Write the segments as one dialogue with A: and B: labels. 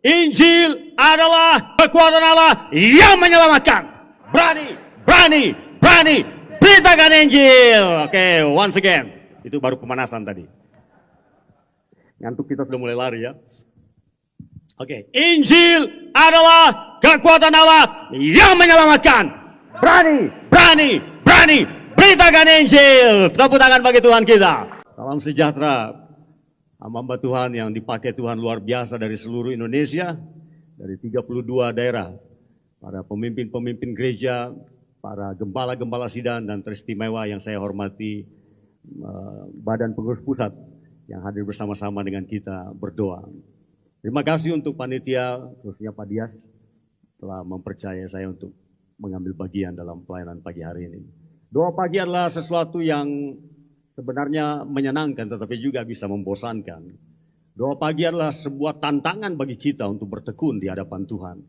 A: Injil adalah kekuatan Allah yang menyelamatkan. Berani, berani, berani. Beritakan Injil. Oke, once again. Itu baru pemanasan tadi. Ngantuk kita sudah mulai lari ya. Oke, Injil adalah kekuatan Allah yang menyelamatkan. Berani, berani, berani. Beritakan Injil. Tepuk tangan bagi Tuhan kita. Salam sejahtera. Hamba Tuhan yang dipakai Tuhan luar biasa dari seluruh Indonesia, dari 32 daerah, para pemimpin-pemimpin gereja, para gembala-gembala sidang dan teristimewa yang saya hormati, Badan Pengurus Pusat yang hadir bersama-sama dengan kita berdoa. Terima kasih untuk panitia, khususnya Pak Dias, telah mempercayai saya untuk mengambil bagian dalam pelayanan pagi hari ini. Doa pagi adalah sesuatu yang sebenarnya menyenangkan tetapi juga bisa membosankan. Doa pagi adalah sebuah tantangan bagi kita untuk bertekun di hadapan Tuhan.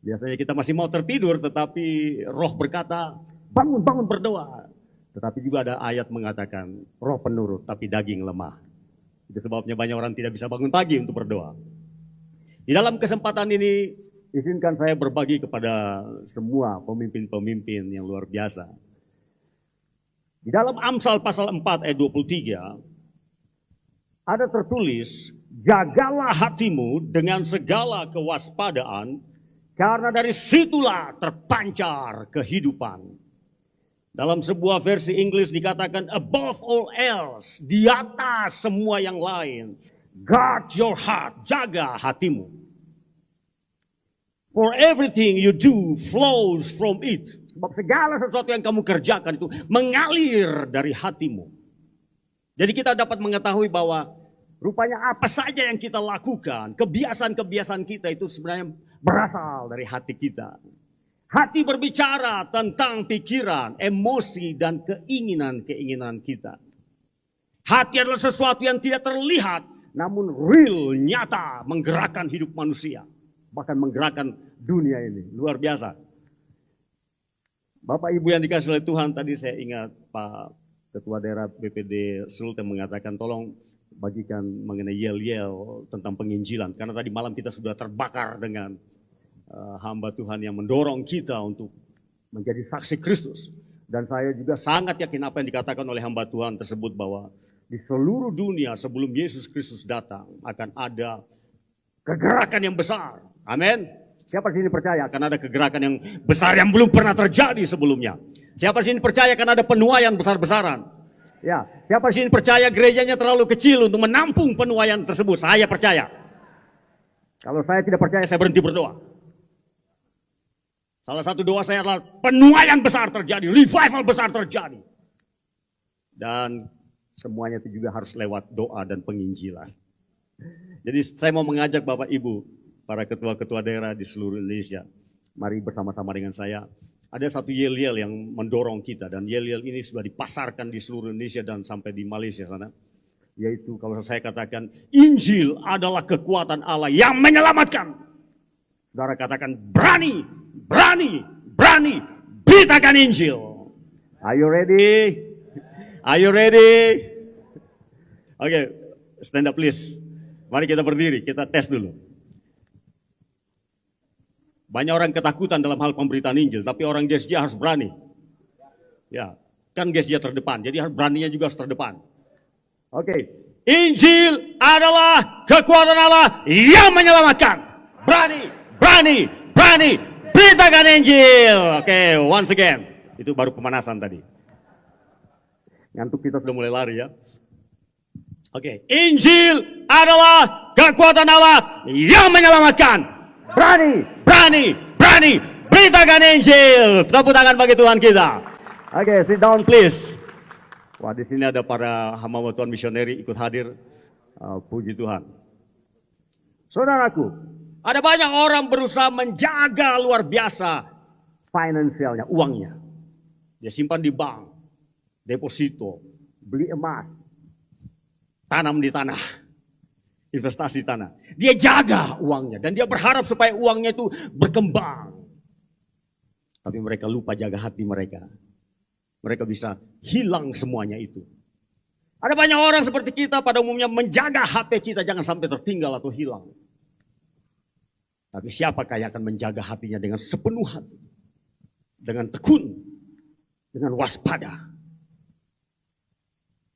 A: Biasanya kita masih mau tertidur tetapi roh berkata, bangun, bangun berdoa. Tetapi juga ada ayat mengatakan, roh penurut tapi daging lemah. Itu sebabnya banyak orang tidak bisa bangun pagi untuk berdoa. Di dalam kesempatan ini, izinkan saya berbagi kepada semua pemimpin-pemimpin yang luar biasa. Di dalam Amsal pasal 4 ayat 23, ada tertulis, jagalah hatimu dengan segala kewaspadaan, karena dari situlah terpancar kehidupan. Dalam sebuah versi Inggris dikatakan, above all else, di atas semua yang lain, guard your heart, jaga hatimu. For everything you do flows from it. Sebab segala sesuatu yang kamu kerjakan itu mengalir dari hatimu. Jadi kita dapat mengetahui bahwa rupanya apa saja yang kita lakukan, kebiasaan-kebiasaan kita itu sebenarnya berasal dari hati kita. Hati berbicara tentang pikiran, emosi, dan keinginan-keinginan kita. Hati adalah sesuatu yang tidak terlihat, namun real, nyata, menggerakkan hidup manusia. Bahkan menggerakkan dunia ini, luar biasa. Bapak Ibu yang dikasih oleh Tuhan, tadi saya ingat Pak Ketua Daerah BPD Sultan mengatakan tolong bagikan mengenai yel-yel tentang penginjilan. Karena tadi malam kita sudah terbakar dengan hamba Tuhan yang mendorong kita untuk menjadi saksi Kristus. Dan saya juga sangat yakin apa yang dikatakan oleh hamba Tuhan tersebut bahwa di seluruh dunia sebelum Yesus Kristus datang akan ada kegerakan yang besar. Amin. Siapa sini percaya akan ada kegerakan yang besar yang belum pernah terjadi sebelumnya? Siapa sini percaya akan ada penuaian besar-besaran? Ya, siapa sini percaya gerejanya terlalu kecil untuk menampung penuaian tersebut? Saya percaya. Kalau saya tidak percaya, saya berhenti berdoa. Salah satu doa saya adalah penuaian besar terjadi, revival besar terjadi. Dan semuanya itu juga harus lewat doa dan penginjilan. Jadi saya mau mengajak Bapak Ibu, para ketua-ketua daerah di seluruh Indonesia, mari bersama-sama dengan saya. Ada satu yel-yel yang mendorong kita, dan yel-yel ini sudah dipasarkan di seluruh Indonesia dan sampai di Malaysia sana. Yaitu kalau saya katakan, Injil adalah kekuatan Allah yang menyelamatkan. Saudara katakan, berani, berani, berani, beritakan Injil. Are you ready? Are you ready? Oke, stand up please. Mari kita berdiri, kita tes dulu. Banyak orang ketakutan dalam hal pemberitaan Injil, tapi orang Gesja harus berani. Ya, kan Gesja terdepan, jadi harus beraninya juga harus terdepan. Oke, Injil adalah kekuatan Allah yang menyelamatkan. Berani, berani, berani, beritakan Injil. Oke, once again. Itu baru pemanasan tadi. Ngantuk kita sudah mulai lari ya. Oke, Injil adalah kekuatan Allah yang menyelamatkan. Berani, berani, berani, beritakan Injil. Tepuk tangan bagi Tuhan kita. Oke, sit down please. Wah, di sini ada para hamba Tuhan misioneri ikut hadir. Puji Tuhan. Saudaraku, ada banyak orang berusaha menjaga luar biasa finansialnya, uangnya. Dia simpan di bank, deposito, beli emas, tanam di tanah. Investasi tanah. Dia jaga uangnya dan dia berharap supaya uangnya itu berkembang. Tapi mereka lupa jaga hati mereka. Mereka bisa hilang semuanya itu. Ada banyak orang seperti kita pada umumnya menjaga HP kita jangan sampai tertinggal atau hilang. Tapi siapakah yang akan menjaga hatinya dengan sepenuh hati, dengan tekun, dengan waspada?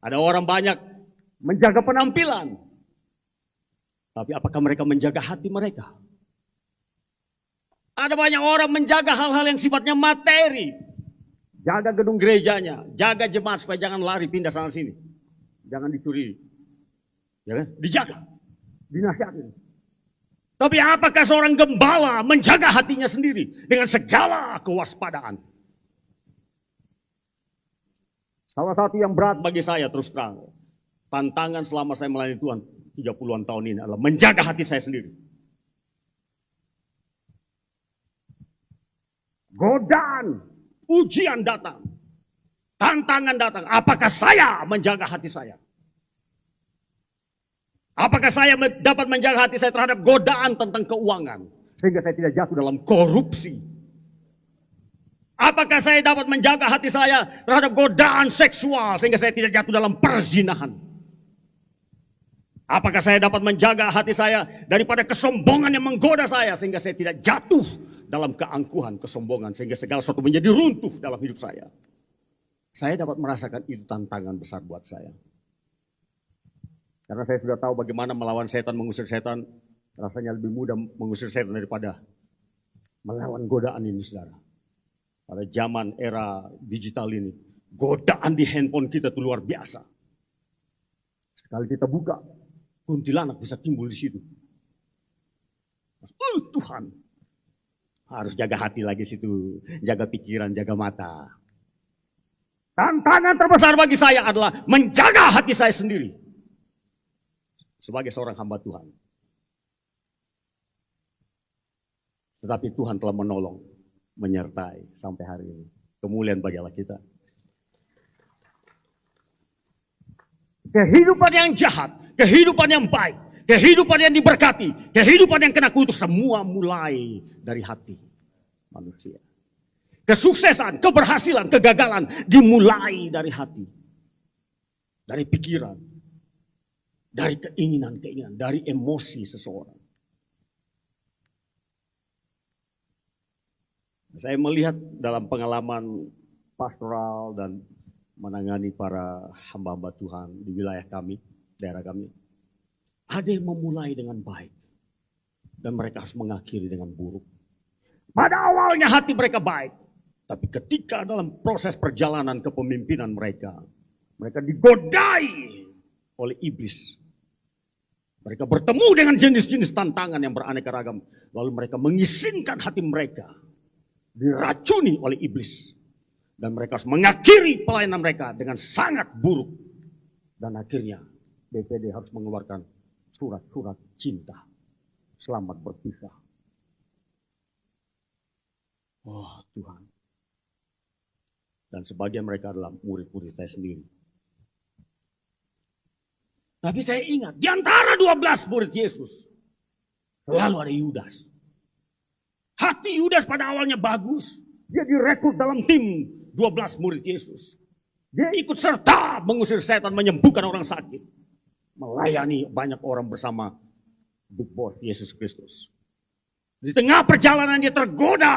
A: Ada orang banyak menjaga penampilan, tapi apakah mereka menjaga hati mereka? Ada banyak orang menjaga hal-hal yang sifatnya materi. Jaga gedung gerejanya, jaga jemaat supaya jangan lari pindah sana sini. Jangan dicuri. Ya kan? Dijaga, dinasihatin. Tapi apakah seorang gembala menjaga hatinya sendiri dengan segala kewaspadaan? Salah satu yang berat bagi saya terus terang, tantangan selama saya melayani Tuhan 30-an tahun ini adalah menjaga hati saya sendiri. Godaan, ujian datang, tantangan datang. Apakah saya menjaga hati saya? Apakah saya dapat menjaga hati saya terhadap godaan tentang keuangan, sehingga saya tidak jatuh dalam korupsi? Apakah saya dapat menjaga hati saya terhadap godaan seksual, sehingga saya tidak jatuh dalam perzinahan? Apakah saya dapat menjaga hati saya daripada kesombongan yang menggoda saya, sehingga saya tidak jatuh dalam keangkuhan, kesombongan, sehingga segala sesuatu menjadi runtuh dalam hidup saya? Saya dapat merasakan itu tantangan besar buat saya. Karena saya sudah tahu bagaimana melawan setan, mengusir setan. Rasanya lebih mudah mengusir setan daripada melawan godaan ini, saudara. Pada zaman era digital ini, godaan di handphone kita itu luar biasa. Sekali kita buka, kuntilanak bisa timbul di situ. Tuhan, harus jaga hati lagi situ, jaga pikiran, jaga mata. Tantangan terbesar bagi saya adalah menjaga hati saya sendiri sebagai seorang hamba Tuhan. Tetapi Tuhan telah menolong, menyertai sampai hari ini. Kemuliaan bagi Allah kita. Kehidupan yang jahat, kehidupan yang baik, kehidupan yang diberkati, kehidupan yang kena kutuk, semua mulai dari hati manusia. Kesuksesan, keberhasilan, kegagalan dimulai dari hati. Dari pikiran, dari keinginan-keinginan, dari emosi seseorang. Saya melihat dalam pengalaman pastoral dan menangani para hamba-hamba Tuhan di wilayah kami, daerah kami. Ada yang memulai dengan baik dan mereka harus mengakhiri dengan buruk. Pada awalnya hati mereka baik, tapi ketika dalam proses perjalanan kepemimpinan mereka digodai oleh iblis. Mereka bertemu dengan jenis-jenis tantangan yang beraneka ragam. Lalu mereka mengizinkan hati mereka diracuni oleh iblis. Dan mereka harus mengakhiri pelayanan mereka dengan sangat buruk. Dan akhirnya BPD harus mengeluarkan surat-surat cinta. Selamat berpisah. Oh Tuhan. Dan sebagian mereka adalah murid-murid saya sendiri. Tapi saya ingat, di antara 12 murid Yesus, selalu ada Yudas. Hati Yudas pada awalnya bagus. Dia direkrut dalam tim 12 murid Yesus. Dia ikut serta mengusir setan, menyembuhkan orang sakit. Melayani banyak orang bersama Big Boss Yesus Kristus. Di tengah perjalanan dia tergoda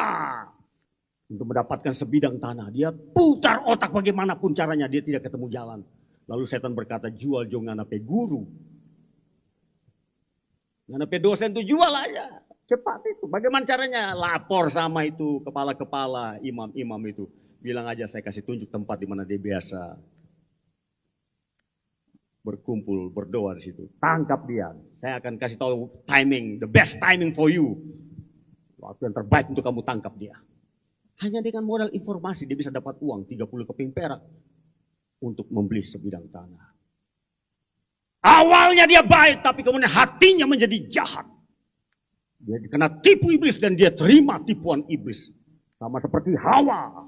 A: untuk mendapatkan sebidang tanah. Dia putar otak bagaimanapun caranya, dia tidak ketemu jalan. Lalu setan berkata, jual jo nganape guru. Nganape dosen itu jual aja. Cepat itu. Bagaimana caranya? Lapor sama itu kepala-kepala imam-imam itu. Bilang aja saya kasih tunjuk tempat di mana dia biasa berkumpul, berdoa di situ. Tangkap dia. Saya akan kasih tahu timing, the best timing for you. Waktu yang terbaik untuk kamu tangkap dia. Hanya dengan modal informasi dia bisa dapat uang 30 keping perak. Untuk membeli sebidang tanah. Awalnya dia baik, tapi kemudian hatinya menjadi jahat. Dia kena tipu iblis dan dia terima tipuan iblis. Sama seperti Hawa.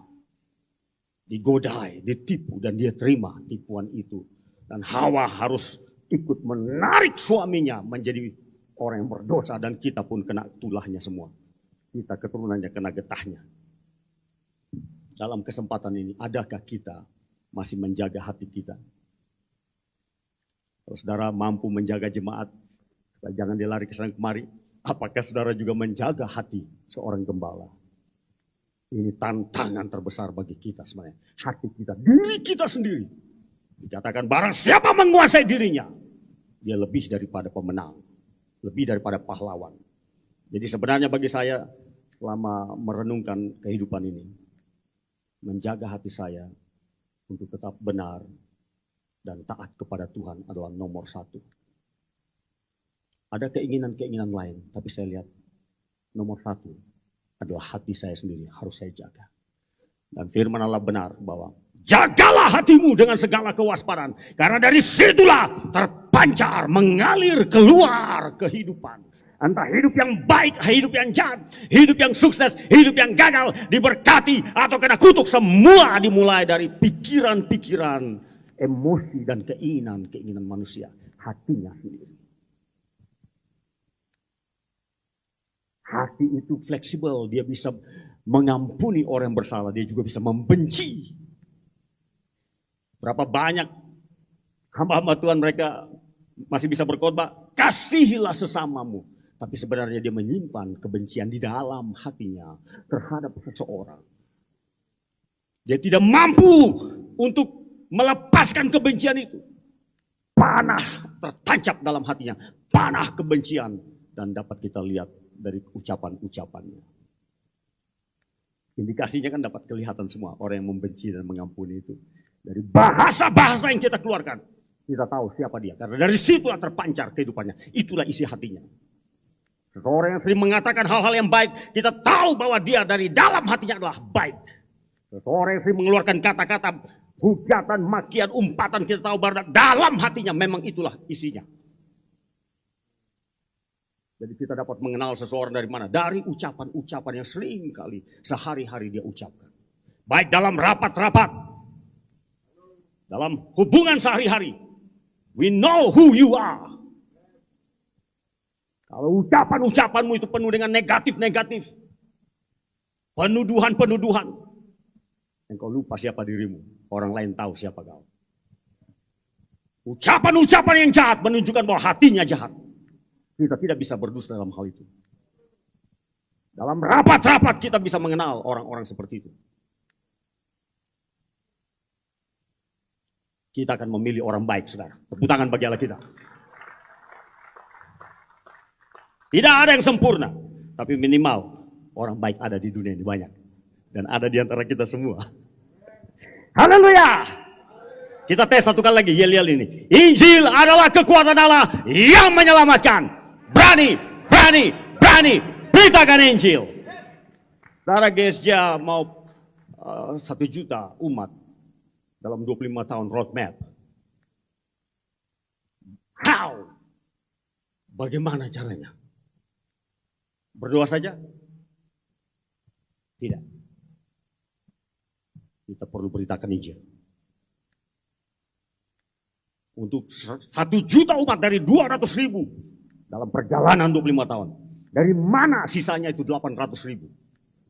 A: Digodai, ditipu dan dia terima tipuan itu. Dan Hawa harus ikut menarik suaminya menjadi orang yang berdosa. Dan kita pun kena tulahnya semua. Kita keturunannya kena getahnya. Dalam kesempatan ini, adakah kita masih menjaga hati kita? Kalau saudara mampu menjaga jemaat, jangan dia lari ke sana kemari. Apakah saudara juga menjaga hati seorang gembala? Ini tantangan terbesar bagi kita sebenarnya. Hati kita, diri kita sendiri. Dikatakan barang siapa menguasai dirinya, dia lebih daripada pemenang. Lebih daripada pahlawan. Jadi sebenarnya bagi saya, selama merenungkan kehidupan ini, menjaga hati saya untuk tetap benar dan taat kepada Tuhan adalah nomor satu. Ada keinginan-keinginan lain, tapi saya lihat nomor satu adalah hati saya sendiri, harus saya jaga. Dan firman Allah benar bahwa jagalah hatimu dengan segala kewaspadaan, karena dari situlah terpancar, mengalir keluar kehidupan. Entah hidup yang baik, hidup yang jahat, hidup yang sukses, hidup yang gagal, diberkati atau kena kutuk, semua dimulai dari pikiran-pikiran, emosi dan keinginan manusia, hatinya sendiri. Hati itu fleksibel, dia bisa mengampuni orang yang bersalah, dia juga bisa membenci. Berapa banyak hamba-hamba Tuhan mereka masih bisa berkhotbah, kasihilah sesamamu. Tapi sebenarnya dia menyimpan kebencian di dalam hatinya terhadap seseorang. Dia tidak mampu untuk melepaskan kebencian itu. Panah tertancap dalam hatinya, panah kebencian. Dan dapat kita lihat dari ucapan-ucapannya. Indikasinya kan dapat kelihatan semua orang yang membenci dan mengampuni itu. Dari bahasa-bahasa yang kita keluarkan, kita tahu siapa dia. Karena dari situ terpancar kehidupannya. Itulah isi hatinya. Seseorang yang sering mengatakan hal-hal yang baik, kita tahu bahwa dia dari dalam hatinya adalah baik. Seseorang yang sering mengeluarkan kata-kata hujatan, makian, umpatan, kita tahu bahwa dalam hatinya memang itulah isinya. Jadi kita dapat mengenal seseorang dari mana? Dari ucapan-ucapan yang sering kali sehari-hari dia ucapkan. Baik dalam rapat-rapat, dalam hubungan sehari-hari. We know who you are. Kalau ucapan-ucapanmu itu penuh dengan negatif-negatif, penuduhan-penuduhan, engkau lupa siapa dirimu. Orang lain tahu siapa kau. Ucapan-ucapan yang jahat menunjukkan bahwa hatinya jahat. Kita tidak bisa berdusta dalam hal itu. Dalam rapat-rapat kita bisa mengenal orang-orang seperti itu. Kita akan memilih orang baik, saudara. Tepuk tangan bagi Allah kita. Tidak ada yang sempurna. Tapi minimal orang baik ada di dunia ini banyak. Dan ada di antara kita semua. Haleluya. Kita tes satu kali lagi, yel-yel ini. Injil adalah kekuatan Allah yang menyelamatkan. Berani, berani, berani, beritakan Injil. Saudara GSJ mau 1 juta umat dalam 25 tahun roadmap. How? Bagaimana caranya? Berdoa saja? Tidak. Kita perlu beritakan Injil. Untuk 1 juta umat dari 200.000 dalam perjalanan 25 tahun. Dari mana sisanya itu 800.000?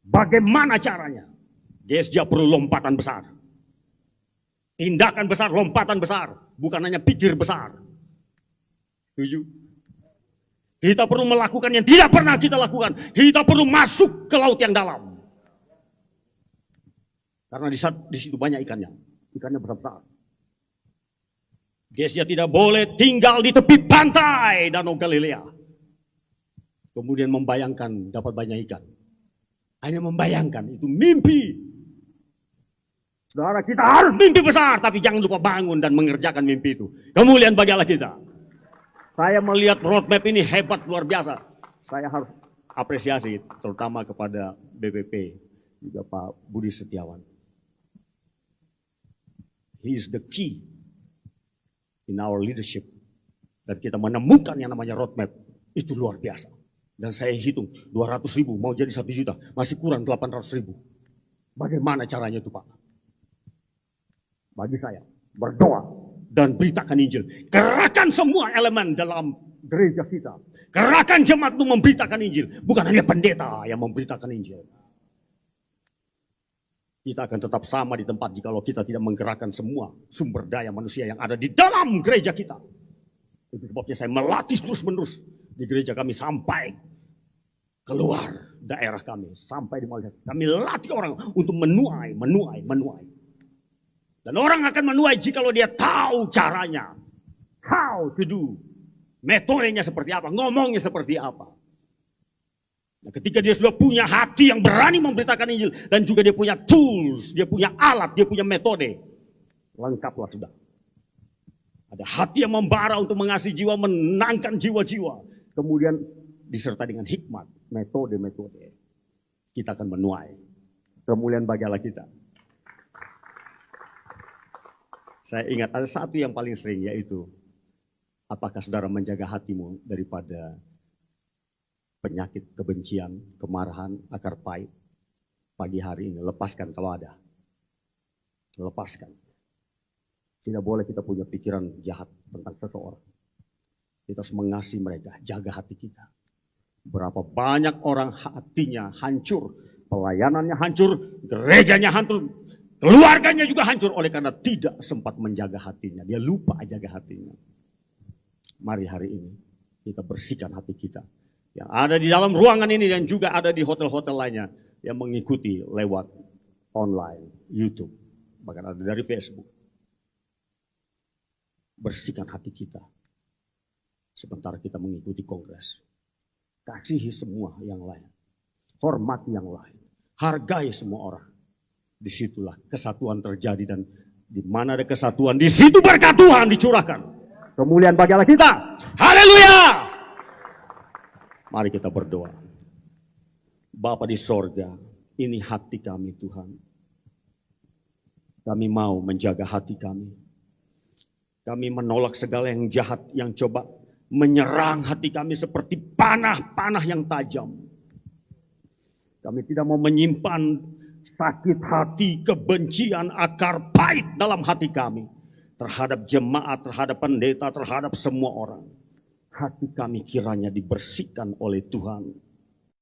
A: Bagaimana caranya? GSJ perlu lompatan besar. Tindakan besar, lompatan besar. Bukan hanya pikir besar. Setuju? Kita perlu melakukan yang tidak pernah kita lakukan. Kita perlu masuk ke laut yang dalam. Karena di situ banyak ikannya. Ikannya besar-besar. GSJ tidak boleh tinggal di tepi pantai Danau Galilea. Kemudian membayangkan dapat banyak ikan. Hanya membayangkan, itu mimpi. Saudara, kita harus mimpi besar, tapi jangan lupa bangun dan mengerjakan mimpi itu. Kemuliaan bagi Allah kita. Saya melihat roadmap ini hebat, luar biasa. Saya harus apresiasi, terutama kepada BPP, juga Pak Budi Setiawan. He is the key in our leadership. Dan kita menemukan yang namanya roadmap. Itu luar biasa. Dan saya hitung 200.000 mau jadi 1 juta. Masih kurang 800.000. Bagaimana caranya itu Pak? Bagi saya berdoa dan beritakan Injil. Kerahkan semua elemen dalam gereja kita. Kerahkan jemaat untuk memberitakan Injil. Bukan hanya pendeta yang memberitakan Injil. Kita akan tetap sama di tempat jikalau kita tidak menggerakkan semua sumber daya manusia yang ada di dalam gereja kita. Itu sebabnya saya melatih terus-menerus di gereja kami sampai keluar daerah kami sampai di Malaysia. Kami latih orang untuk menuai. Dan orang akan menuai jikalau dia tahu caranya. How to do. Metodenya seperti apa, ngomongnya seperti apa. Nah, ketika dia sudah punya hati yang berani memberitakan Injil dan juga dia punya tools, dia punya alat, dia punya metode, lengkaplah sudah. Ada hati yang membara untuk mengasihi jiwa, menangkan jiwa-jiwa. Kemudian disertai dengan hikmat, metode-metode. Kita akan menuai. Kemuliaan bagi Allah kita. Saya ingat ada satu yang paling sering, yaitu apakah saudara menjaga hatimu daripada penyakit, kebencian, kemarahan, akar pahit. Pagi hari ini lepaskan kalau ada. Lepaskan. Tidak boleh kita punya pikiran jahat tentang seseorang. Kita harus mengasihi mereka, jaga hati kita. Berapa banyak orang hatinya hancur, pelayanannya hancur, gerejanya hancur, keluarganya juga hancur oleh karena tidak sempat menjaga hatinya. Dia lupa jaga hatinya. Mari hari ini kita bersihkan hati kita. Yang ada di dalam ruangan ini dan juga ada di hotel-hotel lainnya yang mengikuti lewat online, YouTube, bahkan ada dari Facebook. Bersihkan hati kita. Sementara kita mengikuti kongres. Kasihi semua yang lain. Hormati yang lain. Hargai semua orang. Disitulah kesatuan terjadi dan di mana ada kesatuan, di situ berkat Tuhan dicurahkan. Kemuliaan bagi Allah kita. Haleluya! Mari kita berdoa. Bapa di sorga, ini hati kami Tuhan. Kami mau menjaga hati kami. Kami menolak segala yang jahat yang coba menyerang hati kami seperti panah-panah yang tajam. Kami tidak mau menyimpan sakit hati, kebencian, akar pahit dalam hati kami. Terhadap jemaat, terhadap pendeta, terhadap semua orang. Hati kami kiranya dibersihkan oleh Tuhan.